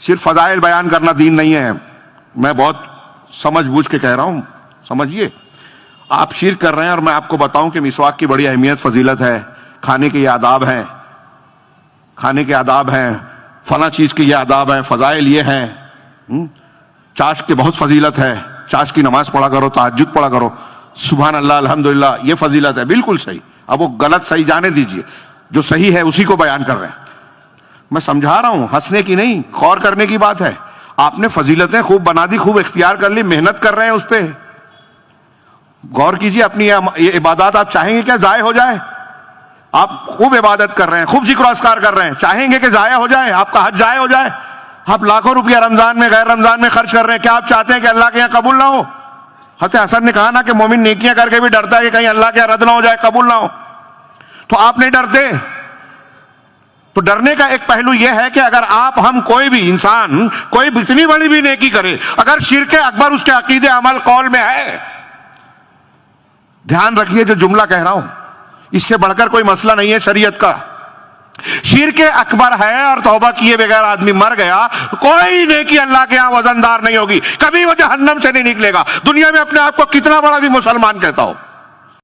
صرف فضائل بیان کرنا دین نہیں ہے. میں بہت سمجھ بوجھ کے کہہ رہا ہوں, سمجھیے. آپ شرک کر رہے ہیں اور میں آپ کو بتاؤں کہ مسواک کی بڑی اہمیت فضیلت ہے, کھانے کے یہ آداب ہیں, کھانے کے آداب ہیں, فلاں چیز کے یہ آداب ہیں, فضائل یہ ہیں. چاش کی بہت فضیلت ہے, چاش کی نماز پڑھا کرو, تہجد پڑھا کرو, سبحان اللہ الحمدللہ, یہ فضیلت ہے. بالکل صحیح. اب وہ غلط صحیح جانے دیجئے, جو صحیح ہے اسی کو بیان کر رہے ہیں. میں سمجھا رہا ہوں, ہنسنے کی نہیں, غور کرنے کی بات ہے. آپ نے فضیلتیں خوب بنا دی, خوب اختیار کر لی, محنت کر رہے ہیں اس پہ. غور کیجئے, اپنی یہ عبادات آپ چاہیں گے کیا ضائع ہو جائے؟ آپ خوب عبادت کر رہے ہیں, خوب ذکر و اذکار کر رہے ہیں, چاہیں گے کہ ضائع ہو جائے, آپ کا حج ضائع ہو جائے؟ آپ لاکھوں روپیہ رمضان میں غیر رمضان میں خرچ کر رہے ہیں, کیا آپ چاہتے ہیں کہ اللہ کے یہاں قبول نہ ہو؟ حضرت حسن نے کہا نا کہ مومن نیکیاں کر کے بھی ڈرتا ہے کہ کہیں اللہ کے یہاں رد نہ ہو جائے, قبول نہ ہو. تو آپ نہیں ڈرتے. تو ڈرنے کا ایک پہلو یہ ہے کہ اگر آپ ہم کوئی بھی انسان کوئی اتنی بڑی بھی نیکی کرے, اگر شرک اکبر اس کے عقیدے عمل قول میں ہے, دھیان رکھیے جو جملہ کہہ رہا ہوں, اس سے بڑھ کر کوئی مسئلہ نہیں ہے شریعت کا. شرک اکبر ہے اور توبہ کیے بغیر آدمی مر گیا, کوئی نیکی اللہ کے ہاں وزندار نہیں ہوگی, کبھی وہ جہنم سے نہیں نکلے گا. دنیا میں اپنے آپ کو کتنا بڑا بھی مسلمان کہتا ہو,